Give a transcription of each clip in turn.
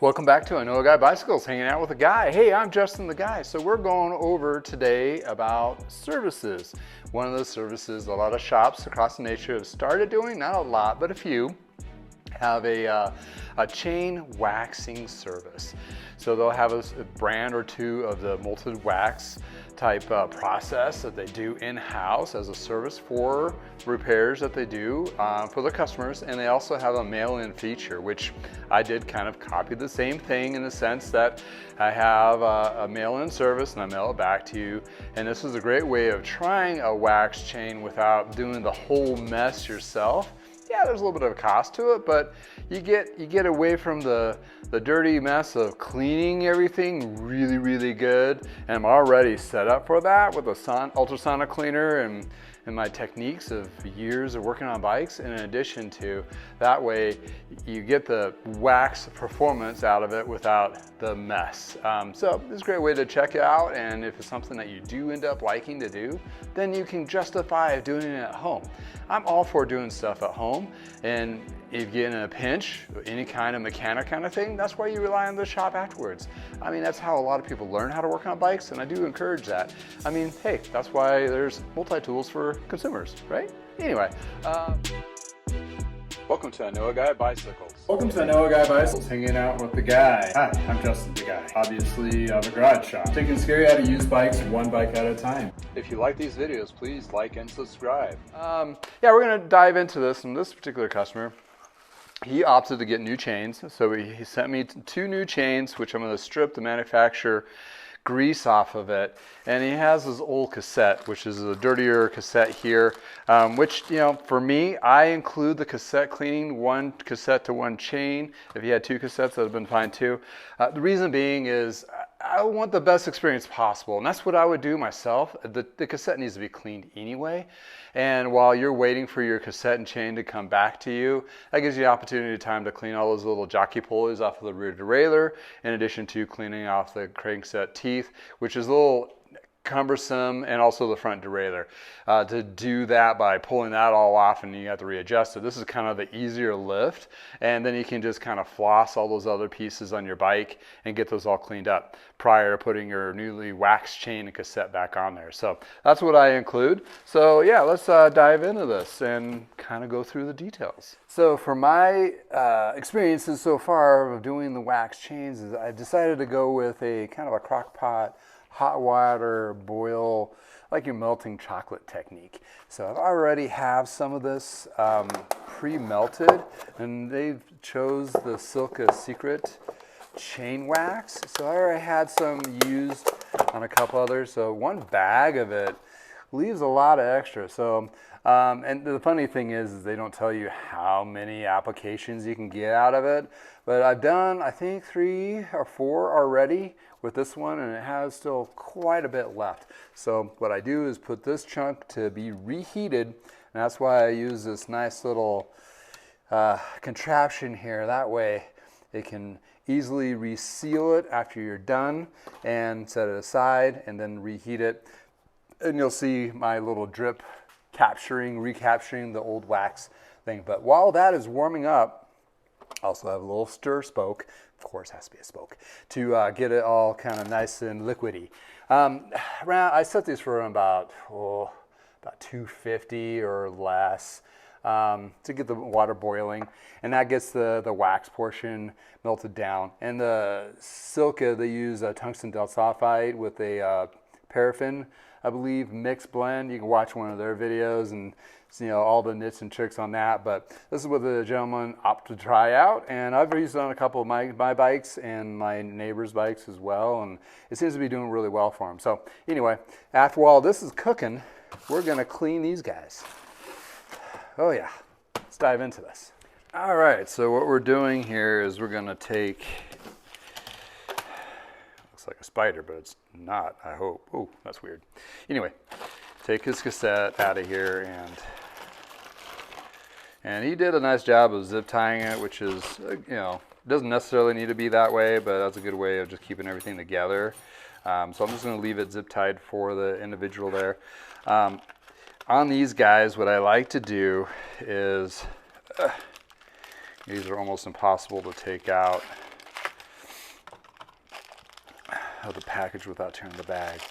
Welcome back to I Know a Guy Bicycles, hanging out with a guy. Hey, I'm Justin the Guy. So we're going over today about services. One of those services a lot of shops across the nation have started doing, not a lot, but a few, have a chain waxing service. So they'll have a brand or two of the molted wax type process that they do in-house as a service for repairs that they do for their customers. And they also have a mail-in feature, which I did kind of copy the same thing in the sense that I have a mail-in service and I mail it back to you. And this is a great way of trying a wax chain without doing the whole mess yourself. Yeah, there's a little bit of a cost to it, but you get away from the dirty mess of cleaning everything really good. And I'm already set up for that with a ultrasonic cleaner and my techniques of years of working on bikes. And in addition to that way, you get the wax performance out of it without the mess. So this is a great way to check it out. And if it's something that you do end up liking to do, then you can justify doing it at home. I'm all for doing stuff at home. And if you get in a pinch, any kind of mechanic kind of thing, that's why you rely on the shop afterwards. I mean, that's how a lot of people learn how to work on bikes, and I do encourage that. I mean, hey, that's why there's multi-tools for consumers, right? Anyway, welcome to I Know a Guy Bicycles. Welcome to I Know a Guy Bicycles, hanging out with the guy. Hi, I'm Justin the Guy. Obviously, I have a garage shop. Taking scary how to use bikes one bike at a time. If you like these videos, please like and subscribe. Yeah, we're gonna dive into this, and this particular customer, he opted to get new chains. So he sent me 2 new chains, which I'm gonna strip the manufacturer grease off of it. And he has his old cassette, which is a dirtier cassette here, which, you know, for me, I include the cassette cleaning, 1 cassette to 1 chain. If you had 2 cassettes, that would have been fine too. The reason being is I want the best experience possible, and that's what I would do myself. The cassette needs to be cleaned anyway, and while you're waiting for your cassette and chain to come back to you, that gives you the opportunity time to clean all those little jockey pulleys off of the rear derailleur, in addition to cleaning off the crankset teeth, which is a little cumbersome, and also the front derailleur. To do that by pulling that all off and you have to readjust it, this is kind of the easier lift, and then you can just kind of floss all those other pieces on your bike and get those all cleaned up prior to putting your newly waxed chain and cassette back on there. So that's what I include. So yeah, let's dive into this and kind of go through the details. So for my experiences so far of doing the wax chains, is I decided to go with a kind of a crock pot hot water boil, like your melting chocolate technique. So I already have some of this pre-melted, and they've chose the Silka Secret chain wax. So I already had some used on a couple others. So 1 bag of it leaves a lot of extra. So and the funny thing is they don't tell you how many applications you can get out of it. But I've done, I think, 3 or 4 already with this one, and it has still quite a bit left. So what I do is put this chunk to be reheated, and that's why I use this nice little contraption here. That way it can easily reseal it after you're done and set it aside and then reheat it. And you'll see my little drip recapturing the old wax thing. But while that is warming up, I also have a little stir spoke. Of course, it has to be a spoke to get it all kind of nice and liquidy. I set these for about 250 or less to get the water boiling, and that gets the wax portion melted down. And the Silka, they use a tungsten disulfide with a paraffin, I believe, mixed blend. You can watch one of their videos and see, you know, all the nits and tricks on that. But this is what the gentleman opted to try out, and I've used it on a couple of my bikes and my neighbor's bikes as well, and it seems to be doing really well for him. So anyway, after all this is cooking, we're gonna clean these guys. Oh yeah, let's dive into this. All right, so what we're doing here is we're gonna take, looks like a spider, but it's not, I hope. Oh, that's weird. Anyway, take his cassette out of here, and he did a nice job of zip tying it, which is, you know, doesn't necessarily need to be that way, but that's a good way of just keeping everything together. So I'm just going to leave it zip tied for the individual there. On these guys, what I like to do is, these are almost impossible to take out. of the package without tearing the bag.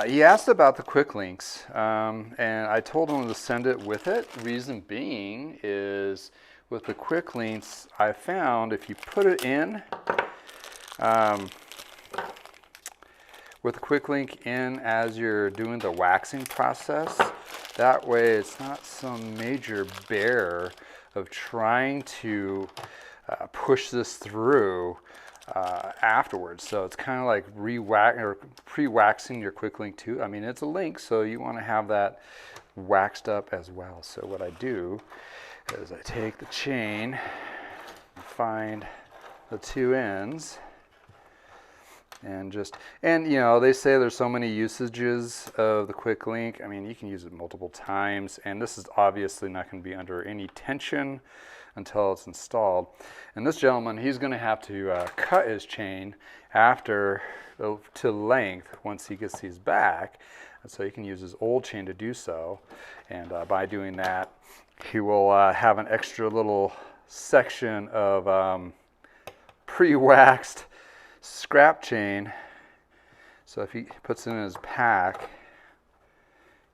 He asked about the quick links, and I told him to send it with it. Reason being is with the quick links, I found if you put it in, with the quick link in as you're doing the waxing process, that way it's not some major bear of trying to push this through afterwards. So it's kind of like pre-waxing your quick link too. I mean, it's a link, so you want to have that waxed up as well. So what I do is I take the chain and find the two ends, and you know, they say there's so many usages of the quick link. I mean, you can use it multiple times, and this is obviously not going to be under any tension until it's installed. And this gentleman, he's going to have to cut his chain after to length once he gets these back, and so he can use his old chain to do so. And by doing that, he will have an extra little section of pre-waxed scrap chain. So if he puts it in his pack,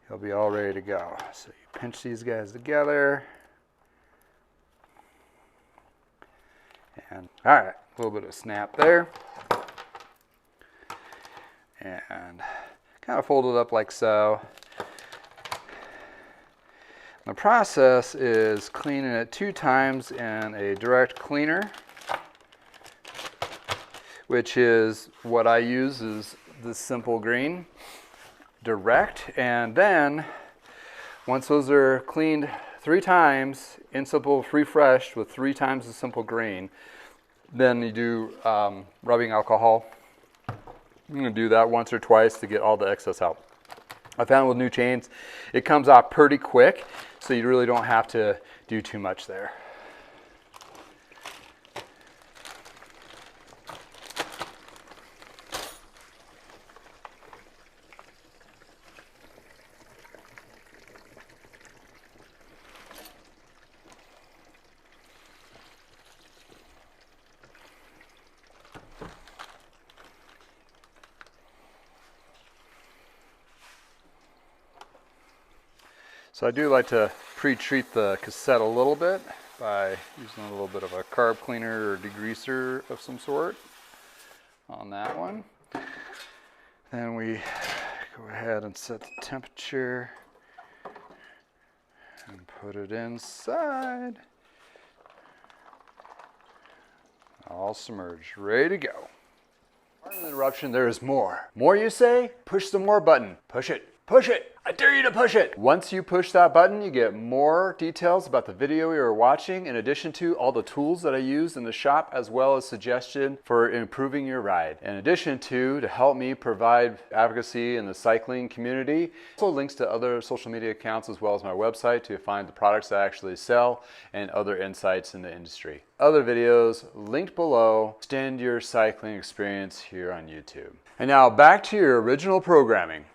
he'll be all ready to go. So you pinch these guys together. And all right, a little bit of snap there. And kind of fold it up like so. The process is cleaning it 2 times in a direct cleaner, which is what I use is the simple green direct. And then once those are cleaned 3 times in simple refreshed with 3 times the simple green, then you do rubbing alcohol. I'm going to do that once or twice to get all the excess out. I found with new chains, it comes off pretty quick, so you really don't have to do too much there. So I do like to pre-treat the cassette a little bit by using a little bit of a carb cleaner or degreaser of some sort on that one. Then we go ahead and set the temperature and put it inside. All submerged, ready to go. Pardon the interruption, there is more. More you say? Push the more button. Push it. Push it! I dare you to push it! Once you push that button, you get more details about the video you are watching, in addition to all the tools that I use in the shop, as well as suggestion for improving your ride. In addition to help me provide advocacy in the cycling community, also links to other social media accounts as well as my website to find the products I actually sell and other insights in the industry. Other videos linked below. Extend your cycling experience here on YouTube. And now back to your original programming.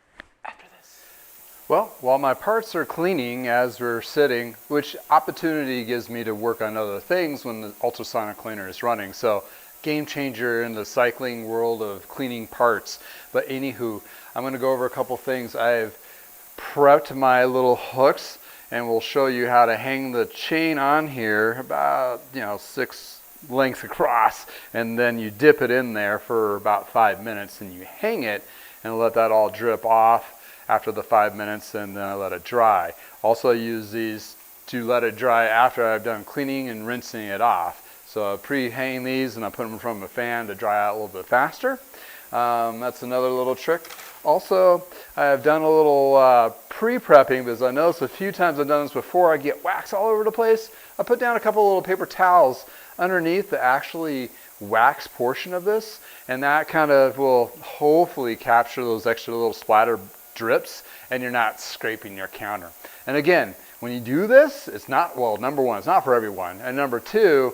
Well, while my parts are cleaning as we're sitting, which opportunity gives me to work on other things when the ultrasonic cleaner is running. So game changer in the cycling world of cleaning parts. But anywho, I'm going to go over a couple things. I've prepped my little hooks, and we'll show you how to hang the chain on here about 6 lengths across, and then you dip it in there for about 5 minutes and you hang it and let that all drip off after the 5 minutes, and then I let it dry. Also, I use these to let it dry after I've done cleaning and rinsing it off. So I pre-hang these and I put them in front of a fan to dry out a little bit faster. That's another little trick. Also, I've done a little pre-prepping because I noticed a few times I've done this before, I get wax all over the place. I put down a couple little paper towels underneath the actually wax portion of this, and that kind of will hopefully capture those extra little splatter drips, and you're not scraping your counter. And again, when you do this, it's not, well, number one, it's not for everyone, and number two,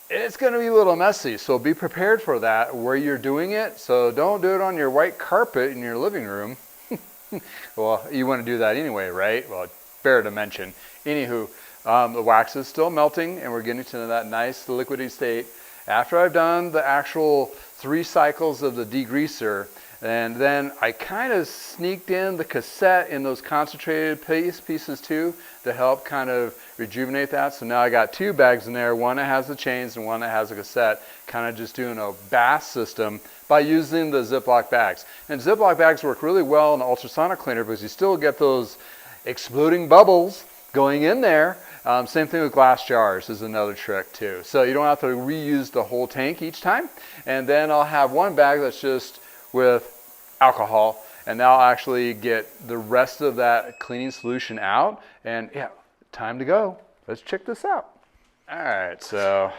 it's going to be a little messy, so be prepared for that where you're doing it. So don't do it on your white carpet in your living room. Well, you want to do that anyway, right? Well, fair to mention. Anywho, the wax is still melting, and we're getting to that nice liquidy state. After I've done the actual 3 cycles of the degreaser, and then I kind of sneaked in the cassette in those concentrated pieces too to help kind of rejuvenate that. So now I got 2 bags in there, one that has the chains and one that has a cassette, kind of just doing a bath system by using the Ziploc bags. And Ziploc bags work really well in the ultrasonic cleaner because you still get those exploding bubbles going in there. Same thing with glass jars is another trick too. So you don't have to reuse the whole tank each time. And then I'll have one bag that's just with alcohol, and that'll actually get the rest of that cleaning solution out. And yeah, time to go. Let's check this out. All right, so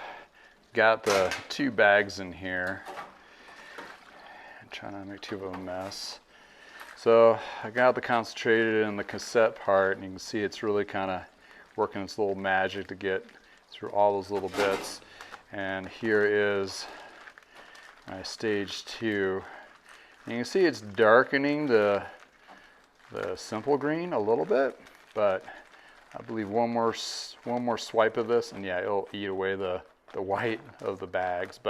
got the 2 bags in here. I'm trying not to make too of a mess. So I got the concentrated and the cassette part, and you can see it's really kind of working its little magic to get through all those little bits. And here is my stage 2. And you can see it's darkening the simple green a little bit, but I believe one more swipe of this, and yeah, it'll eat away the white of the bags.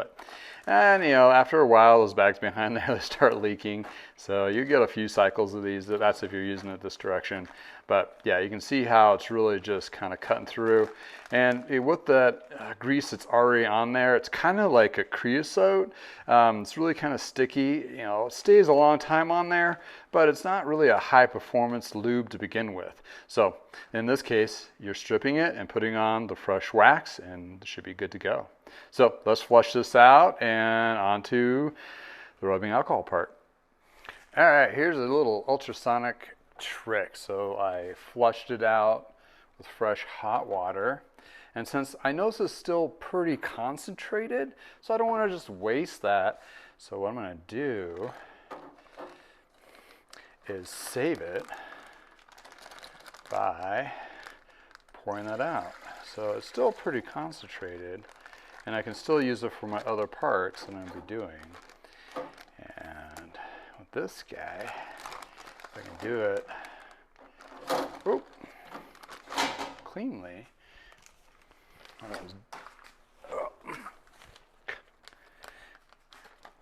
And you know, after a while, those bags behind there, they start leaking. So you get a few cycles of these. That's if you're using it this direction. But yeah, you can see how it's really just kind of cutting through. And with that grease that's already on there, it's kind of like a creosote. It's really kind of sticky. You know, it stays a long time on there, but it's not really a high performance lube to begin with. So in this case, you're stripping it and putting on the fresh wax, and it should be good to go. So let's flush this out and onto the rubbing alcohol part. All right, here's a little ultrasonic trick. So I flushed it out with fresh hot water. And since I know this is still pretty concentrated, so I don't want to just waste that. So what I'm going to do is save it by pouring that out. So it's still pretty concentrated, and I can still use it for my other parts that I'm going to be doing. And with this guy, if I can do it cleanly, what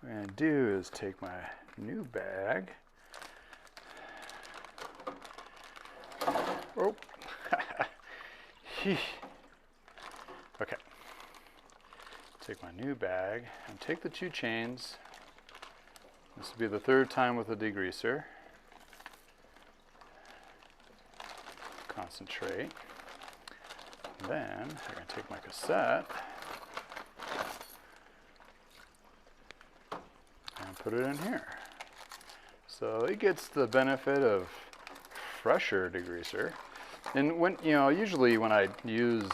I'm going to do is take my new bag. Okay. Take my new bag and take the 2 chains. This will be the 3rd time with the degreaser. Concentrate. And then I'm going to take my cassette and put it in here. So it gets the benefit of fresher degreaser. And when, you know, usually when I use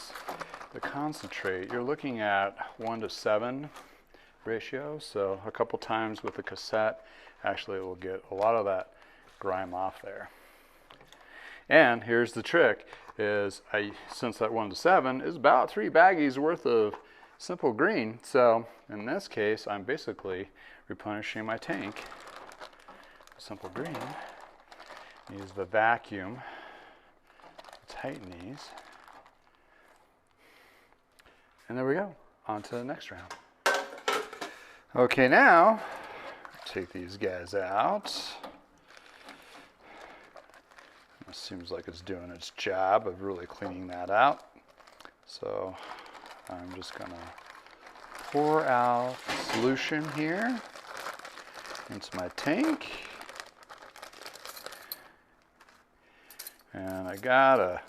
the concentrate, you're looking at 1:7 ratio. So a couple times with the cassette, actually it will get a lot of that grime off there. And here's the trick, is since that 1:7 is about 3 baggies worth of simple green. So in this case, I'm basically replenishing my tank. Simple green. Use the vacuum to tighten these. And there we go. On to the next round. Okay, now take these guys out. It seems like it's doing its job of really cleaning that out. So I'm just going to pour out the solution here into my tank. And I got a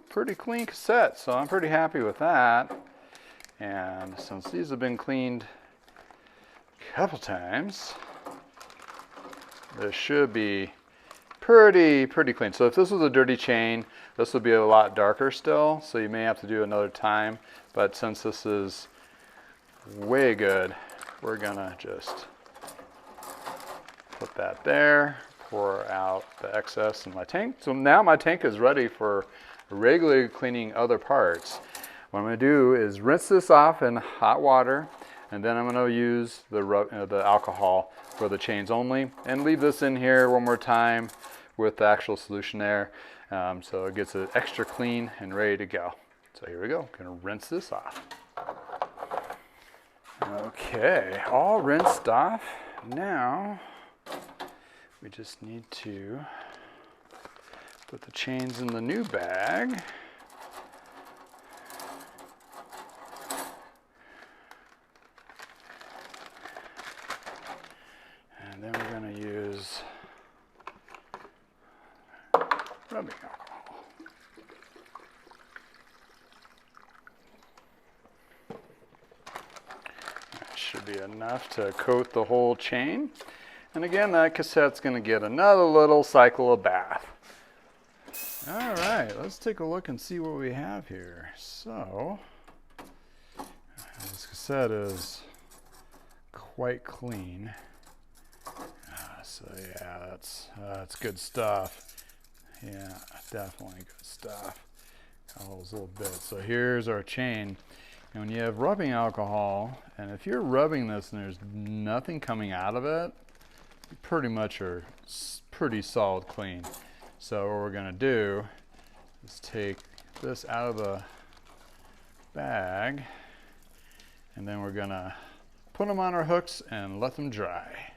pretty clean cassette, so I'm pretty happy with that. And since these have been cleaned a couple times, this should be pretty clean. So if this was a dirty chain, this would be a lot darker still, so you may have to do another time. But since this is way good, we're gonna just put that there, pour out the excess in my tank. So now my tank is ready for regularly cleaning other parts. What I'm going to do is rinse this off in hot water, and then I'm going to use the alcohol for the chains only, and leave this in here one more time with the actual solution there, so it gets it extra clean and ready to go. So here we go. I'm going to rinse this off. Okay, all rinsed off. Now we just need to put the chains in the new bag. And then we're going to use rubbing alcohol. That should be enough to coat the whole chain. And again, that cassette's going to get another little cycle of bath. All right, let's take a look and see what we have here. So, this cassette is quite clean. So yeah, that's good stuff. Yeah, definitely good stuff. All those little bits. So here's our chain. And when you have rubbing alcohol, and if you're rubbing this and there's nothing coming out of it, you pretty much are pretty solid clean. So what we're gonna do is take this out of the bag, and then we're gonna put them on our hooks and let them dry.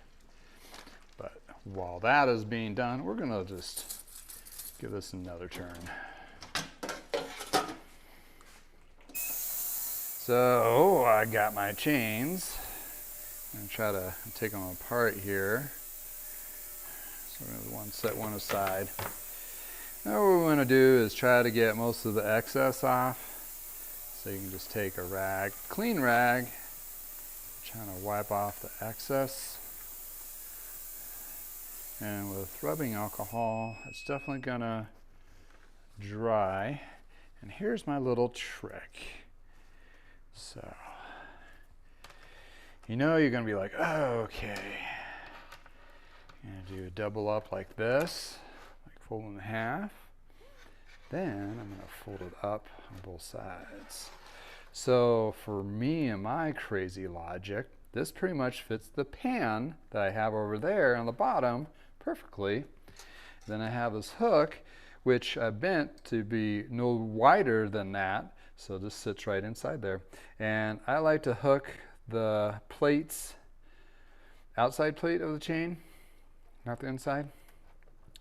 But while that is being done, we're gonna just give this another turn. So I got my chains. I'm gonna try to take them apart here. So we're gonna set one aside. Now what we want to do is try to get most of the excess off. So you can just take a rag, clean rag, trying to wipe off the excess. And with rubbing alcohol, it's definitely gonna dry. And here's my little trick. So, you know you're gonna be like, oh, okay. I'm gonna do a double up like this, like fold in half. Then I'm gonna fold it up on both sides. So for me and my crazy logic, this pretty much fits the pan that I have over there on the bottom perfectly. Then I have this hook, which I bent to be no wider than that. So this sits right inside there. And I like to hook the plates, outside plate of the chain, not the inside.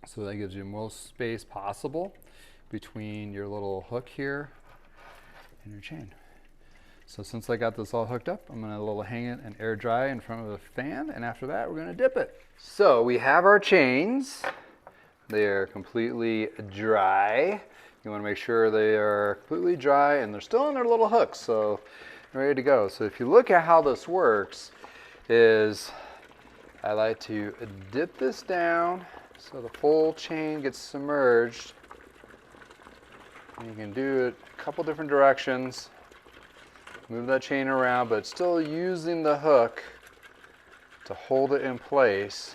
So that gives you most space possible between your little hook here and your chain. So since I got this all hooked up, I'm gonna hang it and air dry in front of the fan, and after that, we're gonna dip it. So we have our chains. They are completely dry. You wanna make sure they are completely dry and they're still in their little hooks, so ready to go. So if you look at how this works, is I like to dip this down so the whole chain gets submerged. And you can do it a couple different directions. Move that chain around, but still using the hook to hold it in place.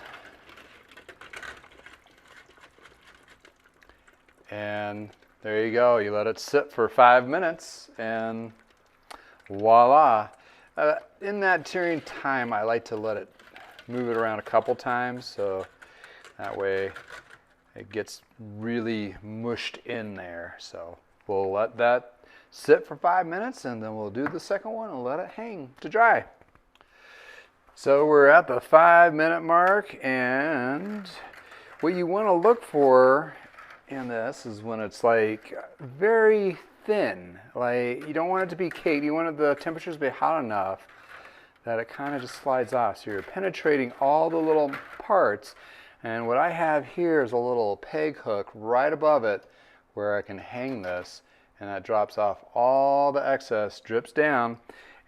And there you go. You let it sit for 5 minutes and voila. In that during time, I like to let it move it around a couple times, so that way it gets really mushed in there. So we'll let that sit for 5 minutes, and then we'll do the second one and let it hang to dry. So we're at the 5-minute mark, and what you want to look for in this is when it's like very thin. Like, you don't want it to be caked. You want the temperatures to be hot enough that it kind of just slides off. So you're penetrating all the little parts. And what I have here is a little peg hook right above it where I can hang this, and that drops off all the excess, drips down,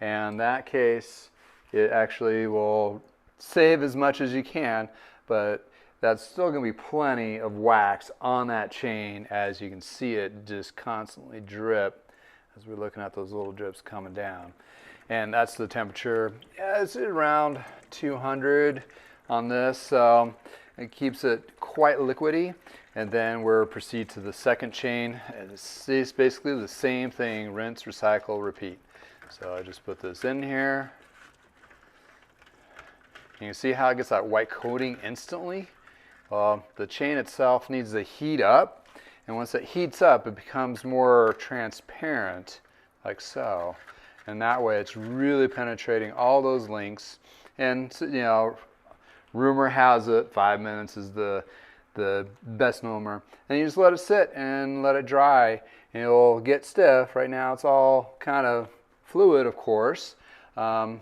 and in that case it actually will save as much as you can, but that's still going to be plenty of wax on that chain, as you can see it just constantly drip as we're looking at those little drips coming down. And that's the temperature. Yeah, it's around 200 on this, so it keeps it quite liquidy. And then we'll proceed to the second chain, and it's basically the same thing: rinse, recycle, repeat. So I just put this in here. You can see how it gets that white coating instantly. The chain itself needs to heat up, and once it heats up, it becomes more transparent, like so. And that way it's really penetrating all those links. And you know, rumor has it 5 minutes is the best number. And you just let it sit and let it dry, and it'll get stiff. Right now it's all kind of fluid, of course. And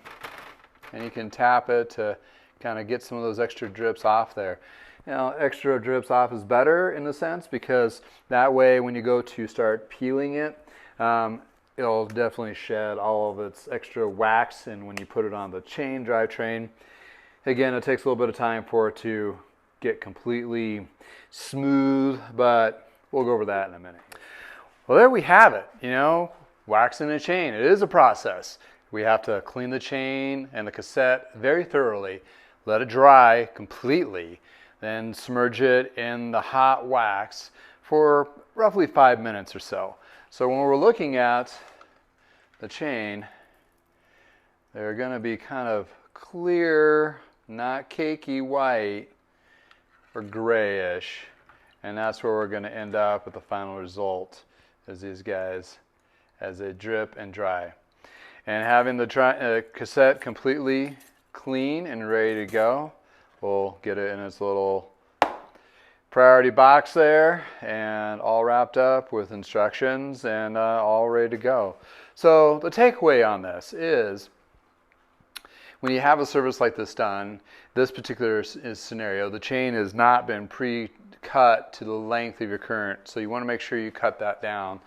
you can tap it to kind of get some of those extra drips off there. You know, extra drips off is better in a sense, because that way when you go to start peeling it, it'll definitely shed all of its extra wax. And when you put it on the chain, drivetrain, again, it takes a little bit of time for it to get completely smooth, but we'll go over that in a minute. Well, there we have it. You know, waxing a chain, it is a process. We have to clean the chain and the cassette very thoroughly, let it dry completely, then submerge it in the hot wax for roughly 5 minutes or so. So when we're looking at the chain, they're going to be kind of clear, not cakey white or grayish, and that's where we're going to end up with the final result, is these guys as they drip and dry. And having the cassette completely clean and ready to go, we'll get it in its little priority box there and all wrapped up with instructions and all ready to go. So the takeaway on this is, when you have a service like this done, this particular scenario, the chain has not been pre-cut to the length of your current, so you want to make sure you cut that down,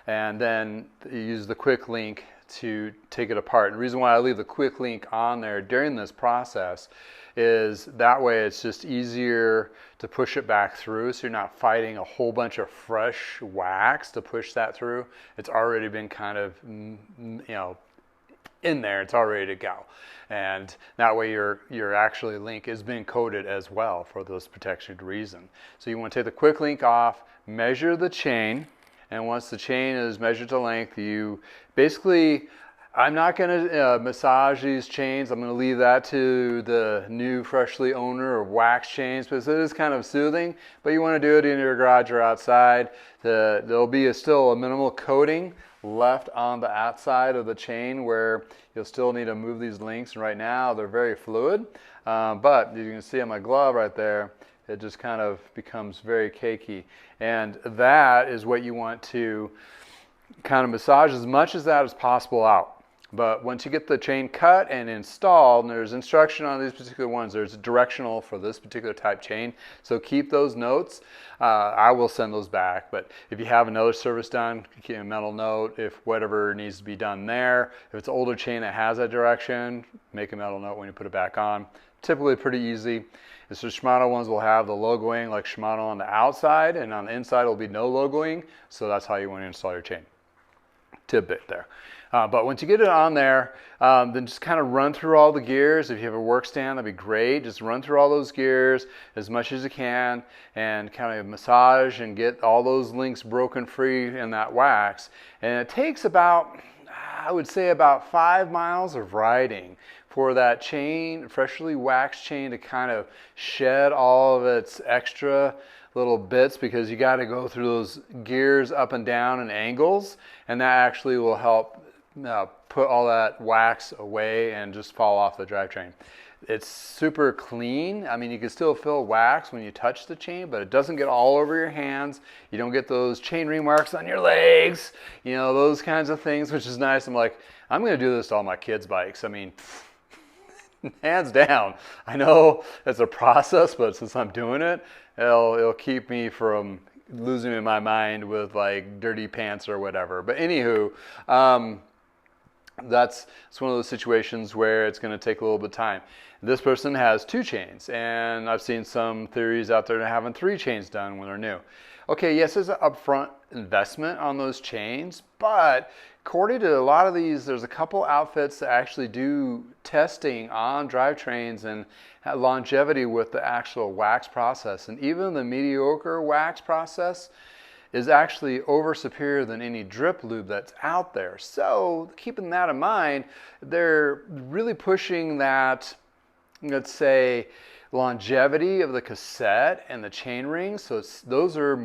and then you use the quick link to take it apart. And the reason why I leave the quick link on there during this process is that way it's just easier to push it back through, so you're not fighting a whole bunch of fresh wax to push that through. It's already been kind of, you know, in there, it's all ready to go. And that way your actually link is being coated as well for this protection reason. So you want to take the quick link off, measure the chain, and once the chain is measured to length, you basically, I'm not going to massage these chains. I'm going to leave that to the new freshly owner of wax chains, because it is kind of soothing, but you want to do it in your garage or outside. There'll be still a minimal coating left on the outside of the chain where you'll still need to move these links, and right now they're very fluid, but you can see on my glove right there, it just kind of becomes very cakey, and that is what you want to kind of massage as much as that as possible out. But once you get the chain cut and installed, and there's instruction on these particular ones, there's directional for this particular type chain, so keep those notes. I will send those back, but if you have another service done, keep a mental note if whatever needs to be done there. If it's an older chain that has that direction, make a mental note when you put it back on. Typically pretty easy. The Shimano ones will have the logoing like Shimano on the outside, and on the inside will be no logoing, so that's how you want to install your chain. Tidbit there. But once you get it on there, then just kind of run through all the gears. If you have a work stand, that'd be great. Just run through all those gears as much as you can and kind of massage and get all those links broken free in that wax. And it takes about, I would say, about 5 miles of riding for that chain, freshly waxed chain, to kind of shed all of its extra little bits, because you got to go through those gears up and down and angles, and that actually will help put all that wax away and just fall off the drivetrain. It's super clean. I mean, you can still feel wax when you touch the chain, but it doesn't get all over your hands. You don't get those chain ring marks on your legs, you know, those kinds of things, which is nice. I'm like, I'm going to do this to all my kids' bikes. I mean, hands down. I know it's a process, but since I'm doing it, it'll keep me from losing my mind with like dirty pants or whatever. But anywho, it's one of those situations where it's going to take a little bit of time. This person has 2 chains, and I've seen some theories out there having 3 chains done when they're new. Okay, yes, there's an upfront investment on those chains, but according to a lot of these, there's a couple outfits that actually do testing on drivetrains and longevity with the actual wax process. And even the mediocre wax process is actually over superior than any drip lube that's out there. So keeping that in mind, they're really pushing that, let's say, longevity of the cassette and the chain rings. So those are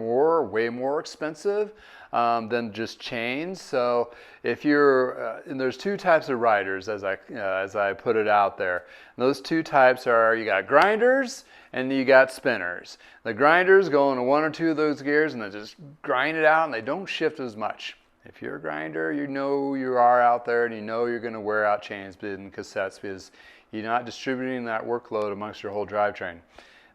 way more expensive. than just chains. So if you're, and there's two types of riders as I put it out there. And those two types are, you got grinders and you got spinners. The grinders go into one or two of those gears and they just grind it out and they don't shift as much. If you're a grinder, you know you are out there and you know you're going to wear out chains and cassettes because you're not distributing that workload amongst your whole drivetrain.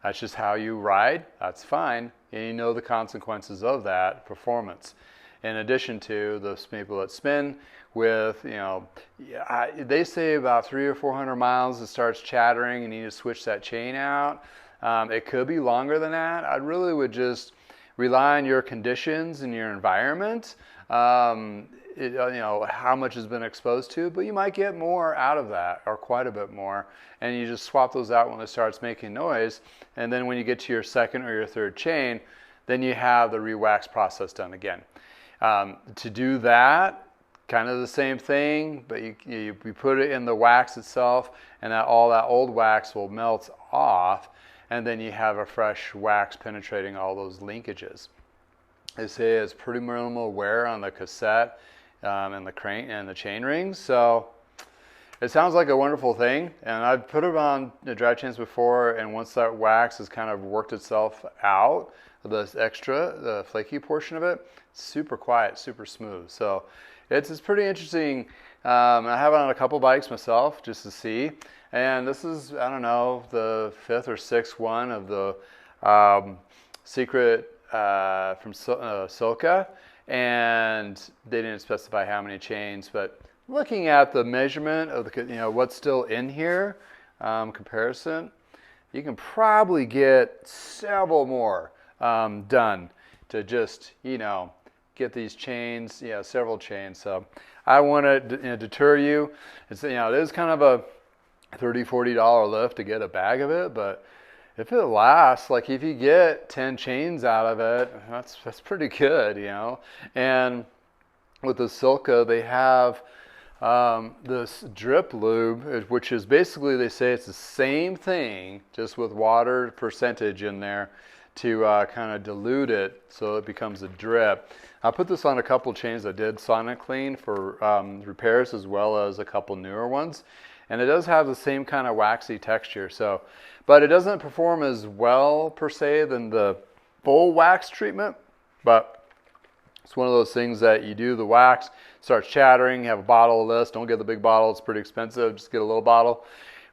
That's just how you ride. That's fine. And you know the consequences of that performance. In addition to those people that spin with, you know, they say about 300 or 400 miles it starts chattering and you need to switch that chain out. It could be longer than that. I really would just rely on your conditions and your environment. You know, how much has been exposed to, but you might get more out of that, or quite a bit more, and you just swap those out when it starts making noise, and then when you get to your second or your third chain, then you have the re-wax process done again. To do that, kind of the same thing, but you put it in the wax itself, and all that old wax will melt off, and then you have a fresh wax penetrating all those linkages. They say it's pretty minimal wear on the cassette and the crank and the chain rings, so it sounds like a wonderful thing. And I've put it on the drive chains before, and once that wax has kind of worked itself out, the flaky portion of it, it's super quiet, super smooth. So it's pretty interesting. I have it on a couple bikes myself just to see. And this is, I don't know, the 5th or 6th one of the Secret from Silka, and they didn't specify how many chains, but looking at the measurement of the, you know, what's still in here, comparison, you can probably get several more done to just, you know, get these chains, yeah, several chains. So I want to, you know, deter you. It's, you know, it is kind of a $30, $40 lift to get a bag of it, but if it lasts, like if you get 10 chains out of it, that's pretty good, you know. And with the Silka, they have this drip lube, which is basically, they say it's the same thing, just with water percentage in there to kind of dilute it so it becomes a drip. I put this on a couple chains I did Sonic clean for repairs, as well as a couple newer ones. And it does have the same kind of waxy texture, so, but it doesn't perform as well per se than the full wax treatment. But it's one of those things that you do the wax, starts chattering, you have a bottle of this, don't get the big bottle, it's pretty expensive, just get a little bottle,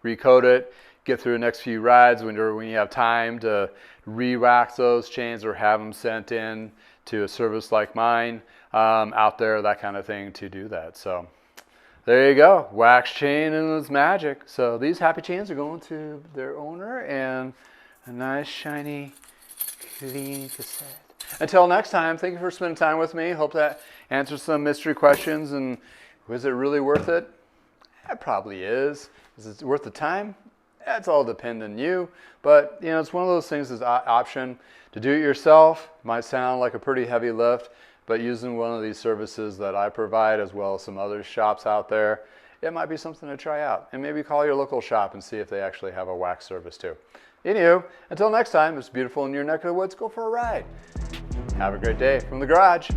recoat it, get through the next few rides when you have time to re-wax those chains or have them sent in to a service like mine out there, that kind of thing, to do that. So there you go, wax chain and its magic. So these happy chains are going to their owner and a nice shiny clean cassette. Until next time, thank you for spending time with me. Hope that answers some mystery questions. And was it really worth it? It probably is. Is it worth the time? That's all dependent on you. But you know, it's one of those things that's an option. To do it yourself might sound like a pretty heavy lift, but using one of these services that I provide, as well as some other shops out there, it might be something to try out. And maybe call your local shop and see if they actually have a wax service too. Anywho, until next time, it's beautiful in your neck of the woods, go for a ride. Have a great day from the garage.